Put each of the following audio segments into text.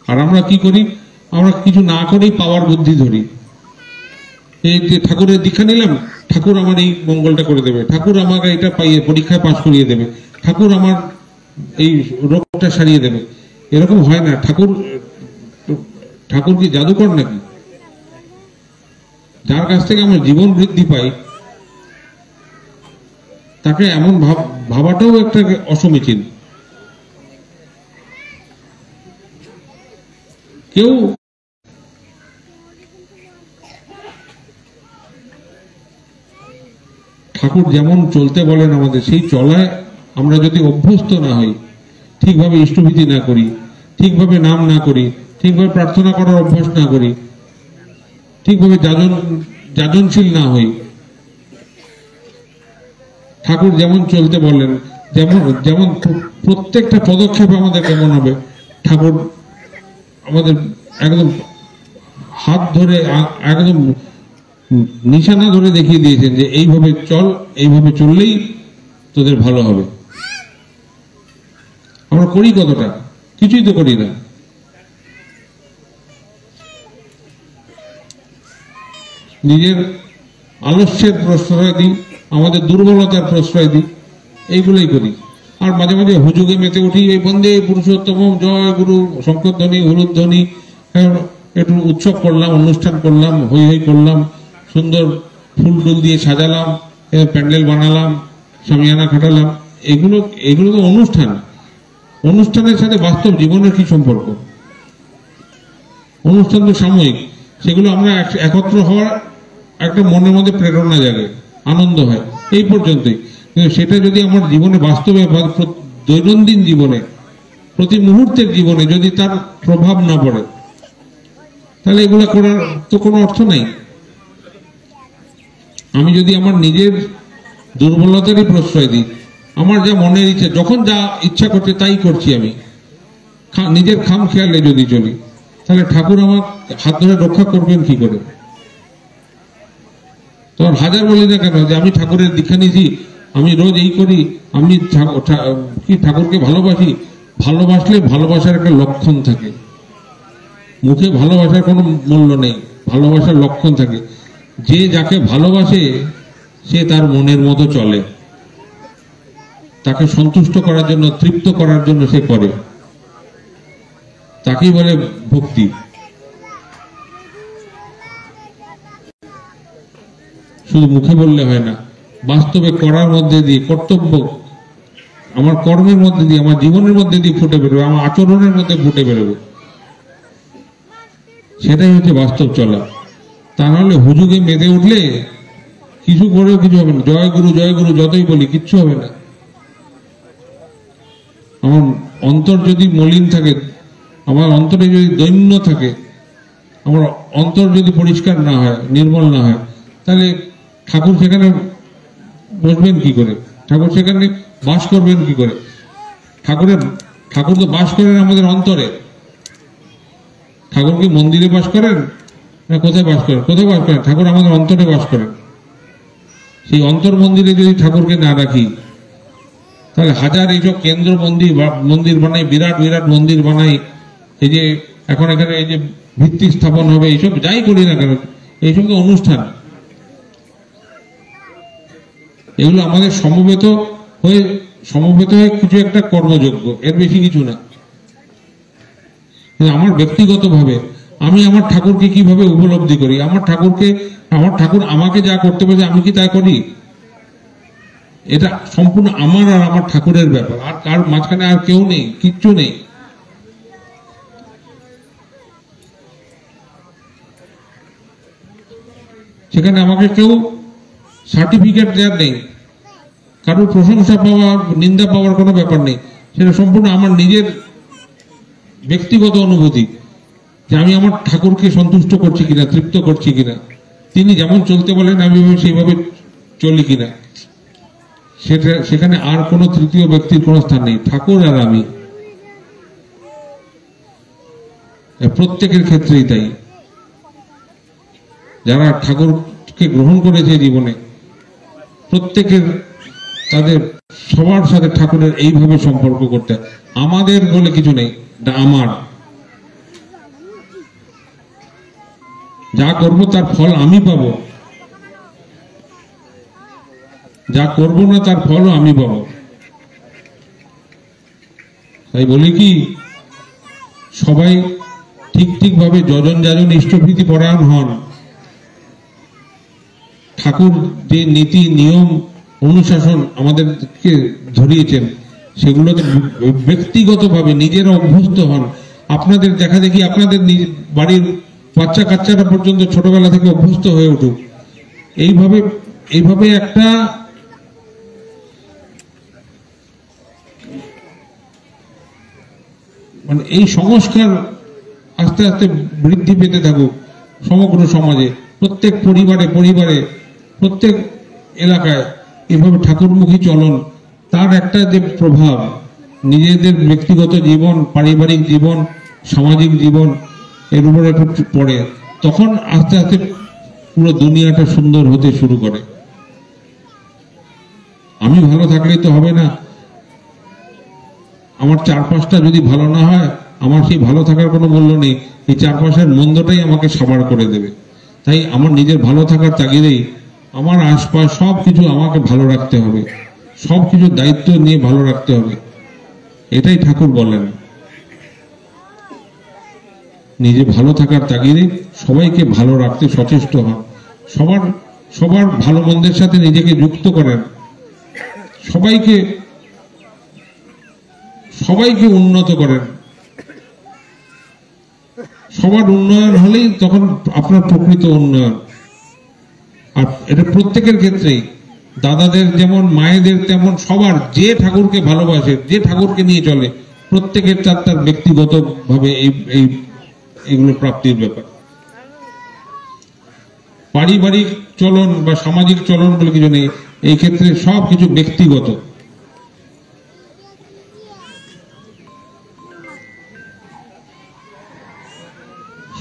আর আমরা কি করি, আমরা কিছু না করেই পাওয়ার বুদ্ধি ধরি। এই যে ঠাকুরের দীক্ষা নিলাম, ঠাকুর আমার এই মঙ্গলটা করে দেবে, ঠাকুর আমাকে এটা পাইয়ে পরীক্ষায় পাশ করিয়ে দেবে, ঠাকুর আমার এই রোগটা সারিয়ে দেবে। এরকম হয় না। ঠাকুর কি জাদুকর নাকি? যার কাছ থেকে আমরা জীবন বৃদ্ধি পাই তাকে এমন ভাবাটাও একটা অসমীচীন। কেউ ঠাকুর যেমন চলতে বলেন আমাদের, সেই চলায় আমরা যদি অভ্যস্ত না হই, ঠিকভাবে ইষ্টভীতি না করি, ঠিকভাবে নাম না করি, ঠিকভাবে প্রার্থনা করার অভ্যাস না করি, ঠিকভাবে যাজনশীল না হই, ঠাকুর যেমন চলতে বলেন, যেমন প্রত্যেকটা পদক্ষেপ আমাদের কেমন হবে, ঠাকুর আমাদের একদম হাত ধরে একদম নিশানা ধরে দেখিয়ে দিয়েছেন যে এইভাবে চল, এইভাবে চললেই তোদের ভালো হবে। আমরা করি কতটা? কিছুই তো করি না। নিজের আলস্যের প্রশ্রয় দিই, আমাদের দুর্বলতার প্রশ্রয় দিই, এইগুলোই করি। আর মাঝে মাঝে হুজুগে মেতে উঠি, এই বন্দে পুরুষোত্তম, জয় গুরু, শঙ্করধ্বনি, হলুধ্বনি, একটু উৎসব করলাম, অনুষ্ঠান করলাম, হই হই করলাম, সুন্দর ফুল টুল দিয়ে সাজালাম, প্যান্ডেল বানালাম, সামিয়ানা খাটালাম। এগুলো তো অনুষ্ঠান। অনুষ্ঠানের সাথে বাস্তব জীবনের কি সম্পর্ক? অনুষ্ঠান তো সাময়িক, সেগুলো আমরা একত্র হওয়ার একটা মনের মধ্যে প্রেরণা জাগে, আনন্দ হয়, এই পর্যন্তই। কিন্তু সেটা যদি আমার জীবনে বাস্তবে, দৈনন্দিন জীবনে, প্রতি মুহূর্তের জীবনে যদি তার প্রভাব না পড়ে, তাহলে এগুলো করার তো কোনো অর্থ নেই। আমি যদি আমার নিজের দুর্বলতারই প্রশ্রয় দিই, আমার যা মনের ইচ্ছা, যখন যা ইচ্ছা করছে তাই করছি, আমি নিজের খাম খেয়ালে যদি চলি, তাহলে ঠাকুর আমার হাত ধরে রক্ষা করবেন কি করে? তোমার হাজার বলি না কেন যে আমি ঠাকুরের দীক্ষা নিয়েছি, আমি রোজ এই করি, আমি কি ঠাকুরকে ভালোবাসি। ভালোবাসলে ভালোবাসার একটা লক্ষণ থাকে। মুখে ভালোবাসার কোনো মূল্য নেই, ভালোবাসার লক্ষণ থাকে। যে যাকে ভালোবাসে সে তার মনের মতো চলে, তাকে সন্তুষ্ট করার জন্য, তৃপ্ত করার জন্য সে করে, তাকেই বলে ভক্তি। শুধু মুখে বললে হয় না, বাস্তবে করার মধ্যে দিয়ে, কর্তব্য আমার কর্মের মধ্যে দিয়ে, আমার জীবনের মধ্যে দিয়ে ফুটে বেরোবে, আমার আচরণের মধ্যে ফুটে বেরোবে। সেটাই হচ্ছে বাস্তব চলা। তা নাহলে হুজুগে মেতে উঠলে কিছু করেও কিছু হবে না। জয় গুরু যতই বলি কিচ্ছু হবে না। আমার অন্তর যদি মলিন থাকে, আমার অন্তরে যদি দৈন্য থাকে, আমার অন্তর যদি পরিষ্কার না হয়, নির্মল না হয়, তাহলে ঠাকুর সেখানে বসবেন কি করে? ঠাকুর সেখানে বাস করবেন কি করে? ঠাকুর তো বাস করেন আমাদের অন্তরে। ঠাকুর কি মন্দিরে বাস করেন না কোথায় বাস করেন? কোথায় বাস করেন? ঠাকুর আমাদের অন্তরে বাস করেন। সেই অন্তর মন্দিরে যদি ঠাকুরকে না রাখি, তাহলে হাজার এইসব কেন্দ্র মন্দির বানাই, বিরাট বিরাট মন্দির বানাই, এই যে এখন এখানে এই যে ভিত্তি স্থাপন হবে, এইসব যাই করি না কেন, এইসব তো অনুষ্ঠান। এগুলো আমাদের সমবেত হয়ে কিছু একটা কর্মযোগ্য, এর বেশি কিছু না। আমার ব্যক্তিগতভাবে আমি আমার ঠাকুরকে কিভাবে উপলব্ধি করি, আমার ঠাকুর আমাকে যা করতে বলে আমি কি তাই করি, এটা সম্পূর্ণ আমার আর আমার ঠাকুরের ব্যাপার। আর কার মাঝখানে আর কেউ নেই, কিচ্ছু নেই। সেখানে আমাকে কেউ সার্টিফিকেট দেওয়ার নেই, কারোর প্রশংসা পাওয়া, নিন্দা পাওয়ার কোনো ব্যাপার নেই। সেটা সম্পূর্ণ আমার নিজের ব্যক্তিগত অনুভূতি যে আমি আমার ঠাকুরকে সন্তুষ্ট করছি কিনা, তৃপ্ত করছি কিনা, তিনি যেমন চলতে বলেন আমি সেইভাবে চলি কিনা। সেখানে আর কোনো তৃতীয় ব্যক্তির কোনো স্থান নেই, ঠাকুর আর আমি। প্রত্যেকের ক্ষেত্রেই তাই। যারা ঠাকুরকে গ্রহণ করেছে জীবনে, প্রত্যেকের তাদের সবার সাথে ঠাকুরের এইভাবে সম্পর্ক করতে, আমাদের বলে কিছু নেই, আমার যা করব তার ফল আমি পাবো, যা করব না তার ফলও আমি পাবো। তাই বলি কি, সবাই ঠিক ভাবে যজন যাজন ইষ্টভীতি পরায়ণ হন। ঠাকুর যে নীতি নিয়ম অনুশাসন আমাদেরকে ধরিয়েছেন সেগুলোতে ব্যক্তিগতভাবে নিজেরা অভ্যস্ত হন। আপনাদের দেখা দেখি আপনাদের বাড়ির বাচ্চা কাচ্চারা পর্যন্ত ছোটবেলা থেকে অভ্যস্ত হয়ে উঠুক। এইভাবে একটা মানে এই সংস্কার আস্তে আস্তে বৃদ্ধি পেতে থাকুক সমগ্র সমাজে, প্রত্যেক পরিবারে প্রত্যেক এলাকায় এভাবে ঠাকুরমুখী চলন, তার একটা যে প্রভাব নিজেদের ব্যক্তিগত জীবন, পারিবারিক জীবন, সামাজিক জীবন এর উপর একটু পড়ে, তখন আস্তে আস্তে পুরো দুনিয়াটা সুন্দর হতে শুরু করে। আমি ভালো থাকলেই তো হবে না, আমার চারপাশটা যদি ভালো না হয় আমার সেই ভালো থাকার কোনো মূল্য নেই। এই চারপাশের মন্দটাই আমাকে সাবার করে দেবে। তাই আমার নিজের ভালো থাকার তাগিদেই আমার আশপাশ সবকিছু আমাকে ভালো রাখতে হবে, সবকিছুর দায়িত্ব নিয়ে ভালো রাখতে হবে। এটাই ঠাকুর বলেন, নিজে ভালো থাকার তাগিদে সবাইকে ভালো রাখতে সচেষ্ট হন, সবার ভালো মন্দের সাথে নিজেকে যুক্ত করেন, সবাইকে উন্নত করেন। সবার উন্নয়ন হলেই তখন আপনার প্রকৃত উন্নয়ন। আর এটা প্রত্যেকের ক্ষেত্রেই, দাদাদের যেমন, মায়েদের তেমন, সবার যে ঠাকুরকে ভালোবাসে, যে ঠাকুরকে নিয়ে চলে, প্রত্যেকের তার ব্যক্তিগত ভাবে এইগুলো প্রাপ্তির ব্যাপার। পারিবারিক চলন বা সামাজিক চলন বলে কিছু নেই, এই ক্ষেত্রে সবকিছু ব্যক্তিগত।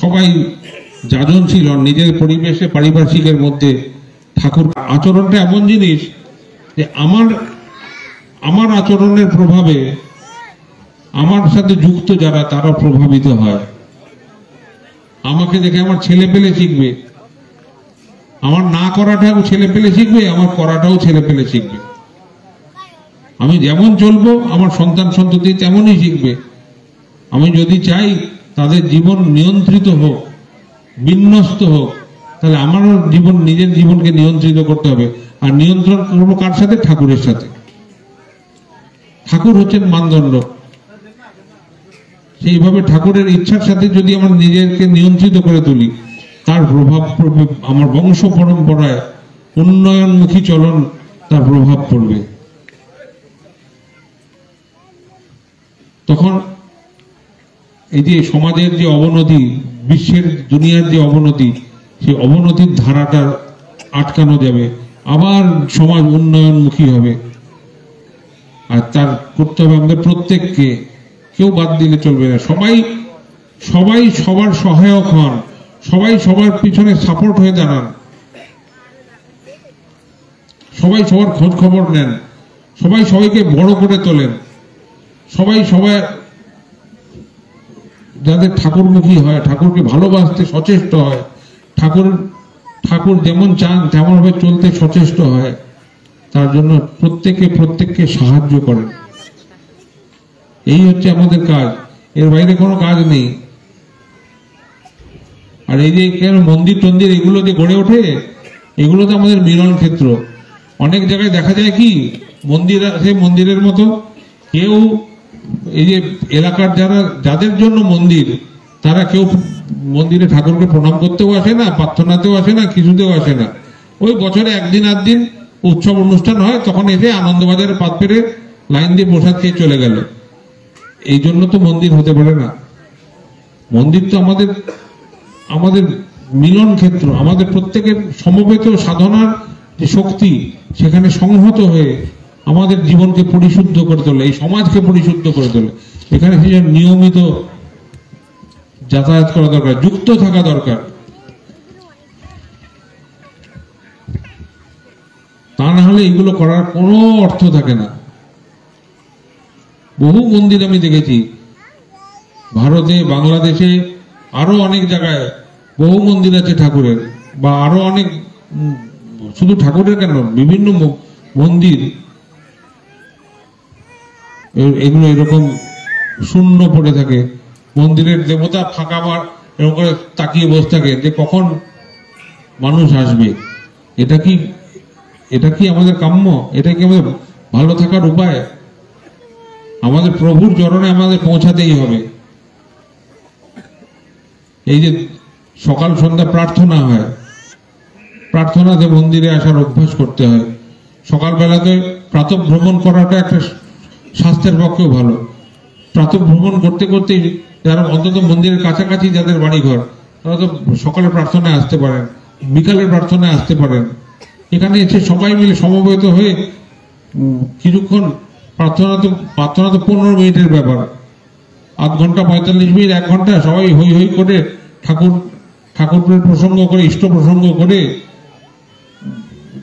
সবাই যাজনশীল হন নিজের পরিবেশে, পারিপার্শ্বিকের মধ্যে। ঠাকুর আচরণটা এমন জিনিস যে আমার আচরণের প্রভাবে আমার সাথে যুক্ত যারা তারা প্রভাবিত হয়। আমাকে দেখে আমার ছেলে পেলে শিখবে, আমার না করাটাও ছেলে পেলে শিখবে, আমার করাটাও ছেলে পেলে শিখবে। আমি যেমন চলবো আমার সন্তান সন্ততি তেমনই শিখবে। আমি যদি চাই তাদের জীবন নিয়ন্ত্রিত হোক, বিন্যস্ত হোক, তাহলে আমারও নিজের জীবনকে নিয়ন্ত্রিত করতে হবে। আর নিয়ন্ত্রণ করবো কার সাথে? ঠাকুরের সাথে। ঠাকুর হচ্ছেন মানদণ্ড। সেইভাবে ঠাকুরের ইচ্ছার সাথে যদি আমার নিজেকে নিয়ন্ত্রিত করে তুলি, তার প্রভাব পড়বে আমার বংশ পরম্পরায়, উন্নয়নমুখী চলন তার প্রভাব পড়বে। তখন এই যে সমাজের যে অবনতি, বিশ্বের দুনিয়ার যে অবনতি, সেই অবনতির ধারাটা আটকানো যাবে, আবার সমাজ উন্নয়নমুখী হবে। আর তার করতে হবে আমাদের প্রত্যেককে, কেউ বাদ দিলে চলবে না। সবাই সবার সহায়ক হন, সবাই সবার পিছনে সাপোর্ট হয়ে দাঁড়ান, সবাই সবার খোঁজ খবর নেন, সবাই সবাইকে বড় করে তোলেন, সবাই যাদের ঠাকুরমুখী হয়, ঠাকুরকে ভালোবাসতে সচেষ্ট হয়, ঠাকুর যেমন চান তেমন ভাবে চলতে সচেষ্ট হয়, তার জন্য প্রত্যেককে সাহায্য করেন। এই হচ্ছে আমাদের কাজ, এর বাইরে কোনো কাজ নেই। আর এই যে কেন মন্দির টন্দির এগুলো যে গড়ে ওঠে, এগুলো তো আমাদের মিলন ক্ষেত্র। অনেক জায়গায় দেখা যায় কি, মন্দির আছে মন্দিরের মতো, কেউ এই যে এলাকার যাদের জন্য মন্দির, তারা কেউ মন্দিরে ঠাকুরকে প্রণাম করতেও আসে না, প্রার্থনাতেও আসে না, কিছুতেও আসে না। ওই বছরে একদিন আধদিন উৎসব অনুষ্ঠান হয়, তখন এসে আনন্দবাজারে পাত পেরে লাইন দিয়ে প্রসাদ খেয়ে চলে গেল। এই জন্য তো মন্দির হতে পারে না। মন্দির তো আমাদের মিলন ক্ষেত্র, আমাদের প্রত্যেকের সমবেত সাধনার যে শক্তি, সেখানে সংহত হয়ে আমাদের জীবনকে পরিশুদ্ধ করে তোলে, এই সমাজকে পরিশুদ্ধ করে তোলে। এখানে নিয়মিত যাতায়াত করা দরকার, যুক্ত থাকা দরকার। তা না হলে এগুলো করার কোনো অর্থ থাকে না। বহু মন্দির আমি দেখেছি ভারতে, বাংলাদেশে, আরো অনেক জায়গায় বহু মন্দির আছে ঠাকুরের, বা আরো অনেক, শুধু ঠাকুরের কেন, বিভিন্ন মন্দির এগুলো এরকম শূন্য পড়ে থাকে। মন্দিরের দেবতা ফাঁকা বার এরকম করে তাকিয়ে বসে থাকে যে কখন মানুষ আসবে। এটা কি আমাদের কাম্য? এটা কি আমাদের ভালো থাকার উপায়? আমাদের প্রভুর চরণে আমাদের পৌঁছাতেই হবে। এই যে সকাল সন্ধ্যা প্রার্থনা হয়, প্রার্থনাতে মন্দিরে আসার অভ্যাস করতে হয়। সকালবেলাতে প্রাতঃ ভ্রমণ করাটা একটা স্বাস্থ্যের পক্ষেও ভালো। প্রাতঃ ভ্রমণ করতে করতে যারা অন্তত মন্দিরের কাছাকাছি যাদের বাড়িঘর, তারা তো সকালে প্রার্থনায় আসতে পারেন, বিকালের প্রার্থনায় আসতে পারেন। এখানে এসে সবাই মিলে সমবেত হয়ে কিছুক্ষণ প্রার্থনা তো 15 মিনিটের ব্যাপার, আধ ঘন্টা 45 মিনিট 1 ঘন্টা সবাই হই হই করে ঠাকুরের প্রসঙ্গ করে, ইষ্ট প্রসঙ্গ করে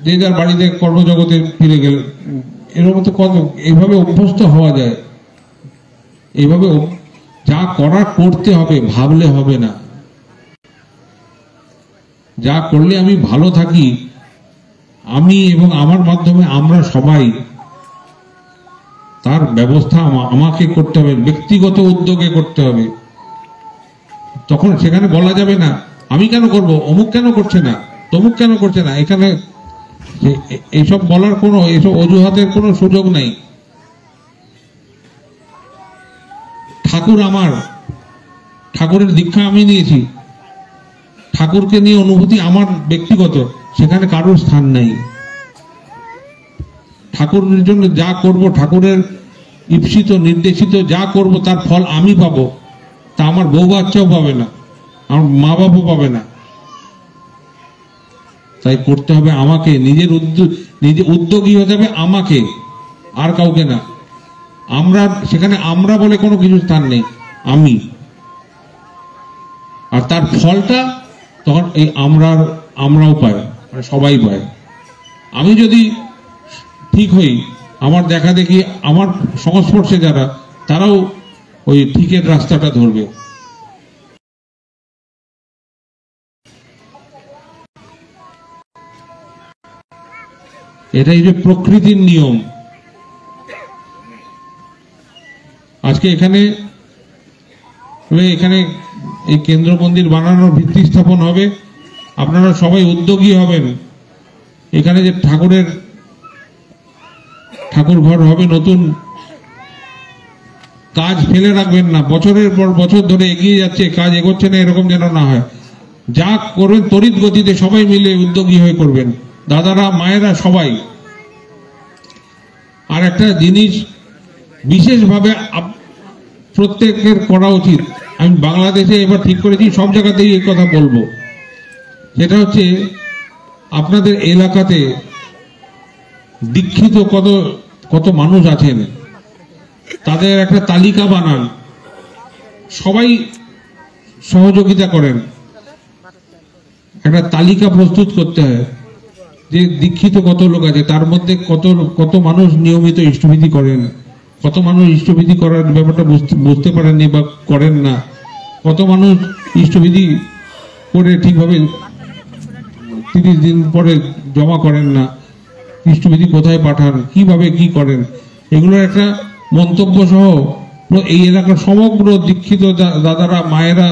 যে যার বাড়িতে কর্মজগতে ফিরে গেল। এরকম তো কত এইভাবে অভ্যস্ত হওয়া যায়। এইভাবে যা করার করতে হবে, ভাবলে হবে না। যা করলে আমি ভালো থাকি, আমি এবং আমার মাধ্যমে আমরা সবাই, তার ব্যবস্থা আমাকে করতে হবে, ব্যক্তিগত উদ্যোগে করতে হবে। তখন সেখানে বলা যাবে না আমি কেন করব, অমুক কেন করছে না, তমুক কেন করছে না। এখানে এইসব বলার কোনো, এইসব অজুহাতের কোনো সুযোগ নাই। ঠাকুর আমার, ঠাকুরের দীক্ষা আমি নিয়েছি, ঠাকুরকে নিয়ে অনুভূতি আমার ব্যক্তিগত, সেখানে কারোর স্থান নাই। ঠাকুরের জন্য যা করব, ঠাকুরের ঈপ্সিত নির্দেশিত যা করব তার ফল আমি পাবো, তা আমার বউ বাচ্চাও পাবে না, আমার মা বাবাও পাবে না। তাই করতে হবে আমাকে, নিজে উদ্যোগী হতে হবে আমাকে, আর কাউকে না। সেখানে আমরা বলে কোনো কিছু স্থান নেই, আমি। আর তার ফলটা তখন এই আমরাও পাই, মানে সবাই পায়। আমি যদি ঠিক হই, আমার দেখা দেখি আমার সংস্পর্শে যারা, তারাও ওই ঠিকের রাস্তাটা ধরবে। এটাই যে প্রকৃতির নিয়ম। আজকে এখানে এই কেন্দ্র মন্দির বানানোর ভিত্তি স্থাপন হবে, আপনারা সবাই উদ্যোগী হবেন। এখানে যে ঠাকুর ঘর হবে নতুন, কাজ ফেলে রাখবেন না। বছরের পর বছর ধরে এগিয়ে যাচ্ছে, কাজ এগোচ্ছে না, এরকম যেন না হয়। যা করবেন তড়িৎ গতিতে সবাই মিলে উদ্যোগী হয়ে করবেন, দাদারা মায়েরা সবাই। আর একটা জিনিস বিশেষভাবে প্রত্যেকের করা উচিত, আমি বাংলাদেশে এবার ঠিক করেছি সব জায়গাতেই এই কথা বলবো, সেটা হচ্ছে আপনাদের এলাকাতে দীক্ষিত কত মানুষ আছেন, তাদের একটা তালিকা বানান, সবাই সহযোগিতা করেন। একটা তালিকা প্রস্তুত করতে হয় যে দীক্ষিত কত লোক আছে, তার মধ্যে কত মানুষ নিয়মিত ইষ্টবিধি করেন, কত মানুষ ইষ্টবিধি করার ব্যাপারটা বুঝতে পারেননি বা করেন না, কত মানুষ ইষ্টবিধি করে ঠিকভাবে 30 দিন পরে জমা করেন না, ইষ্টবিধি কোথায় পাঠান, কিভাবে কি করেন, এগুলোর একটা মন্তব্য সহ এই এলাকার সমগ্র দীক্ষিত দাদারা মায়েরা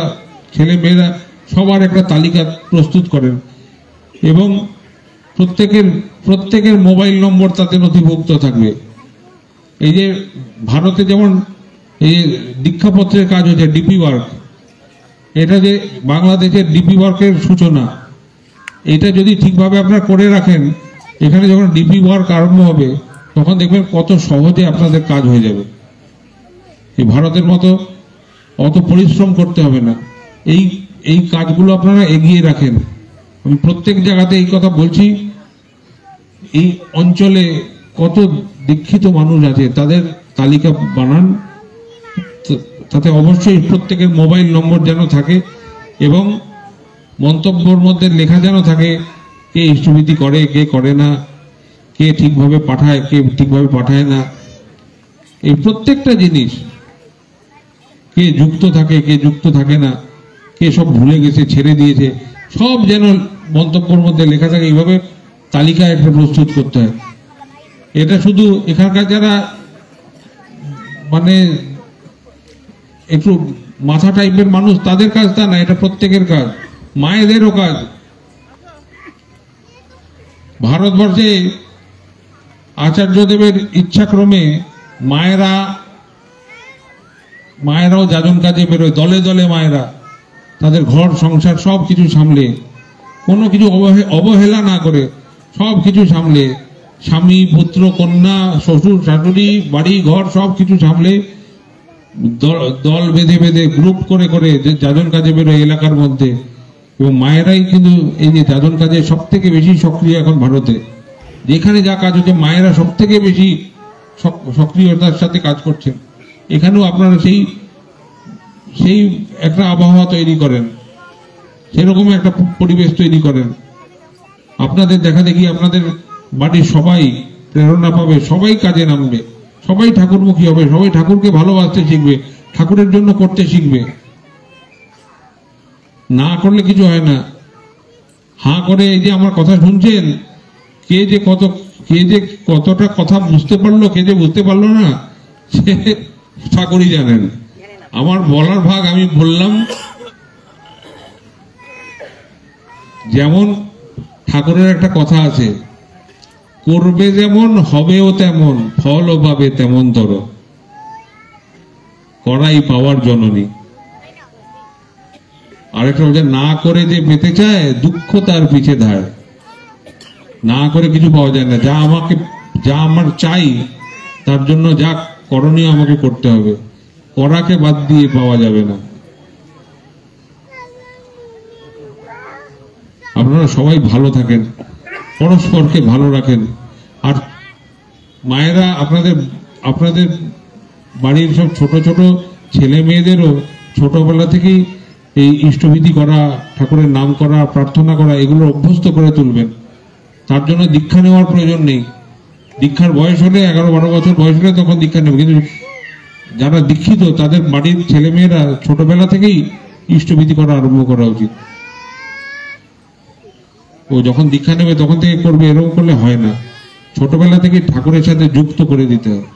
ছেলে মেয়েরা সবার একটা তালিকা প্রস্তুত করেন এবং প্রত্যেকের মোবাইল নম্বর তাতে নথিভুক্ত থাকবে। এই যে ভারতে যেমন এই দীক্ষাপত্রের কাজ হচ্ছে ডিপি ওয়ার্ক, এটা যে বাংলাদেশের ডিপি ওয়ার্কের সূচনা, এটা যদি ঠিকভাবে আপনারা করে রাখেন, এখানে যখন ডিপি ওয়ার্ক আরম্ভ হবে তখন দেখবেন কত সহজে আপনাদের কাজ হয়ে যাবে। এই ভারতের মতো অত পরিশ্রম করতে হবে না। এই কাজগুলো আপনারা এগিয়ে রাখেন। আমি প্রত্যেক জায়গাতে এই কথা বলছি, এই অঞ্চলে কত দীক্ষিত মানুষ আছে তাদের তালিকা বানান, তাতে অবশ্যই প্রত্যেকের মোবাইল নম্বর যেন থাকে এবং মন্তব্যের মধ্যে লেখা যেন থাকে কে ইষ্টবিধি করে, কে করে না, কে ঠিকভাবে পাঠায়, কে ঠিকভাবে পাঠায় না। এই প্রত্যেকটা জিনিস কে যুক্ত থাকে, কে যুক্ত থাকে না, কে সব ভুলে গেছে, ছেড়ে দিয়েছে, সব যেন মন্তব্যের মধ্যে লেখা থাকে। এইভাবে তালিকা একটা প্রস্তুত করতে হয়। এটা শুধু এখানকার যারা মানে একটু মাথা টাইপের মানুষ তাদের কাজ তা না, এটা প্রত্যেকের কাজ, মায়েদেরও কাজ। ভারতবর্ষে আচার্যদেবের ইচ্ছাক্রমে মায়েরাও যাজন কাজে বেরোয়, দলে দলে মায়েরা তাদের ঘর সংসার সব কিছু সামলে, কোনো কিছু অবহেলা না করে সব কিছু সামলে, স্বামী পুত্র কন্যা শ্বশুর শাশুড়ি বাড়ি ঘর সব কিছু সামলে দল বেঁধে বেঁধে গ্রুপ করে করে যে যাজন কাজে বেরোয় এলাকার মধ্যে। এবং মায়েরাই কিন্তু এই যে যাজন কাজে সব থেকে বেশি সক্রিয় এখন ভারতে। যেখানে যা কাজ হচ্ছে মায়েরা সব থেকে বেশি সক্রিয়তার সাথে কাজ করছেন। এখানেও আপনারা সেই একটা আবহাওয়া তৈরি করেন, সেরকম একটা পরিবেশ তৈরি করেন। আপনাদের দেখা দেখি আপনাদের বাড়ির সবাই প্রেরণা পাবে, সবাই কাজে নামবে, সবাই ঠাকুরমুখী হবে, সবাই ঠাকুরকে ভালোবাসতে শিখবে, ঠাকুরের জন্য করতে শিখবে। না করলে কিছু হয় না। হাঁ করে এই যে আমার কথা শুনছেন, কে যে কতটা কথা বুঝতে পারলো, কে যে বুঝতে পারলো না, সে ঠাকুরই জানেন। আমার বলার ভাগ আমি বললাম। যেমন ঠাকুরের একটা কথা আছে, করবে যেমন হবেও তেমন, ফলও পাবে তেমন তর, করাই পাওয়ার জননী। আরেকটা বলছে, না করে যে পেতে চায় দুঃখ তার পিছে ধায়। না করে কিছু পাওয়া যায় না। যা আমার চাই তার জন্য যা করণীয় আমাকে করতে হবে, করাকে বাদ দিয়ে পাওয়া যাবে না। আপনারা সবাই ভালো থাকেন, পরস্পরকে ভালো রাখেন। আর মায়েরা আপনাদের বাড়ির সব ছোট ছোট ছেলে মেয়েদেরও ছোটবেলা থেকেই এই ইষ্টবিধি করা, ঠাকুরের নাম করা, প্রার্থনা করা, এগুলো অভ্যস্ত করে তুলবেন। তার জন্য দীক্ষা নেওয়ার প্রয়োজন নেই। দীক্ষার বয়স হলে 11-12 বছর বয়স হলে তখন দীক্ষা নেবে, কিন্তু যারা দীক্ষিত তাদের বাড়ির ছেলেমেয়েরা ছোটবেলা থেকেই ইষ্টবিধি করা আরম্ভ করা উচিত। ও যখন দীক্ষা নেবে তখন থেকে করবে, এরকম করলে হয় না। ছোটবেলা থেকে ঠাকুরের সাথে যুক্ত করে দিতে হবে।